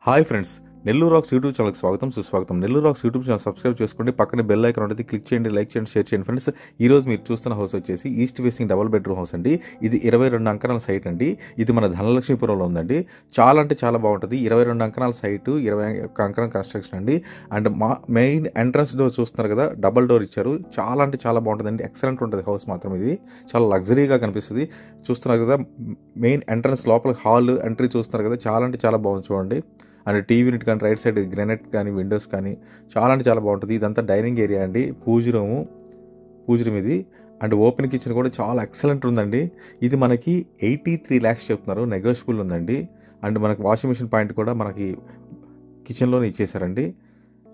Hi friends, Nellore racks YouTube ఛానల్కి స్వాగతం సుస్వాగతం. Nellore racks YouTube channel subscribe చేసుకోండి, పక్కన బెల్ ఐకాన్ ఉంటుంది, క్లిక్ చేయండి, లైక్ చేయండి, షేర్ చేయండి. ఫ్రెండ్స్, ఈ రోజు మీరు చూస్తున్న హౌస్ వచ్చేసి east facing double bedroom house అండి. ఇది 22 అంకణాల సైట్ అండి. ఇది మన ధనలక్ష్మీపురంలో ఉందండి. చాలా అంటే చాలా బాగుంటుంది. 22 అంకణాల సైటు, 21 అంకణం కన్స్ట్రక్షన్ అండి. అండ్ మెయిన్ ఎంట్రన్స్ డోర్ చూస్తున్నారు కదా, డబల్ డోర్ ఇచ్చారు. చాలా అంటే చాలా బాగుంటుందండి. ఎక్సలెంట్ ఉంటుంది హౌస్ మాత్రం. ఇది చాలా లగ్జరీగా కనిపిస్తుంది. చూస్తున్నారు కదా, మెయిన్ ఎంట్రన్స్ లోపల హాల్ ఎంట్రీ చూస్తున్నారు కదా, చాలా అంటే చాలా బాగుంది చూడండి. అండ్ టీవీ యూనిట్ కానీ, రైట్ సైడ్ గ్రెనైట్ కానీ, విండోస్ కానీ చాలా అంటే చాలా బాగుంటుంది. ఇదంతా డైనింగ్ ఏరియా అండి, పూజ రూమ్ ఇది. అండ్ ఓపెన్ కిచెన్ కూడా చాలా ఎక్సలెంట్ ఉందండి. ఇది మనకి 83 lakhs చెప్తున్నారు, నెగోషియబుల్ ఉందండి. అండ్ మనకి వాషింగ్ మిషన్ పాయింట్ కూడా మనకి కిచెన్లోనే ఇచ్చేసారండి.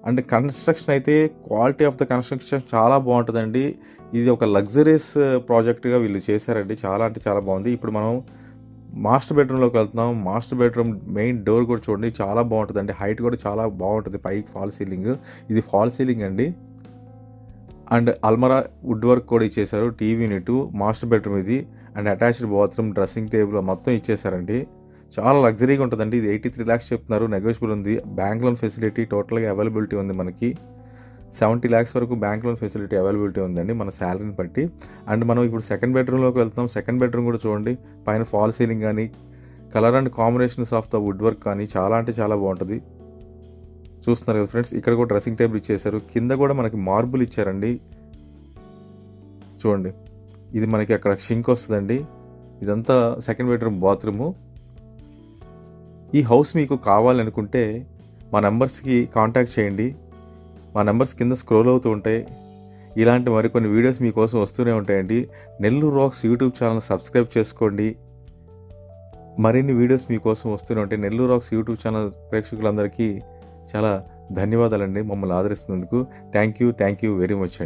అండ్ కన్స్ట్రక్షన్ అయితే క్వాలిటీ ఆఫ్ ద కన్స్ట్రక్షన్ చాలా బాగుంటుందండి. ఇది ఒక లగ్జరీస్ ప్రాజెక్ట్గా వీళ్ళు చేశారండి. చాలా అంటే చాలా బాగుంది. ఇప్పుడు మనం మాస్టర్ బెడ్రూమ్లోకి వెళ్తున్నాం. మాస్టర్ బెడ్రూమ్ మెయిన్ డోర్ కూడా చూడండి, చాలా బాగుంటుందండి. హైట్ కూడా చాలా బాగుంటుంది, పైకి ఫాల్ సీలింగ్. ఇది ఫాల్ సీలింగ్ అండి. అండ్ అల్మరా వుడ్ వర్క్ కూడా ఇచ్చేసారు. టీవీ యూనిట్, మాస్టర్ బెడ్రూమ్ ఇది. And attached bathroom, dressing table మొత్తం ఇచ్చేసారండి. చాలా లగ్జరీగా ఉంటుందండి. ఇది 83 lakhs చెప్తున్నారు, నెగోషియబుల్ ఉంది. బ్యాంక్ లోన్ ఫెసిలిటీ టోటల్గా అవైలబిలిటీ ఉంది. మనకి 70 lakhs వరకు బ్యాంక్ లోన్ ఫెసిలిటీ అవైలబిలిటీ ఉందండి మన శాలరీని బట్టి. అండ్ మనం ఇప్పుడు సెకండ్ బెడ్రూమ్లోకి వెళ్తాం. సెకండ్ బెడ్రూమ్ కూడా చూడండి, పైన ఫాల్ సీలింగ్ కానీ, colour and combinations of the wood work కానీ చాలా అంటే చాలా బాగుంటుంది. చూస్తున్నారు కదా ఫ్రెండ్స్, ఇక్కడ కూడా డ్రెస్సింగ్ టేబుల్ ఇచ్చేసారు. కింద కూడా మనకి మార్బుల్ ఇచ్చారండి. చూడండి, ఇది మనకి అక్కడ షింక్ వస్తుందండి. ఇదంతా సెకండ్ బెడ్రూమ్ బాత్రూము. ఈ హౌస్ మీకు కావాలనుకుంటే మా నెంబర్స్కి కాంటాక్ట్ చేయండి. మా నెంబర్స్ కింద స్క్రోల్ అవుతూ ఉంటాయి. ఇలాంటి మరికొన్ని వీడియోస్ మీకోసం వస్తూనే ఉంటాయండి. Nellore racks YouTube channel subscribe చేసుకోండి. మరిన్ని వీడియోస్ మీకోసం వస్తూనే ఉంటాయి. నెల్లూరు రాక్స్ యూట్యూబ్ ఛానల్ ప్రేక్షకులందరికీ చాలా ధన్యవాదాలండి, మమ్మల్ని ఆదరిస్తున్నందుకు. థ్యాంక్ యూ వెరీ మచ్ అండి.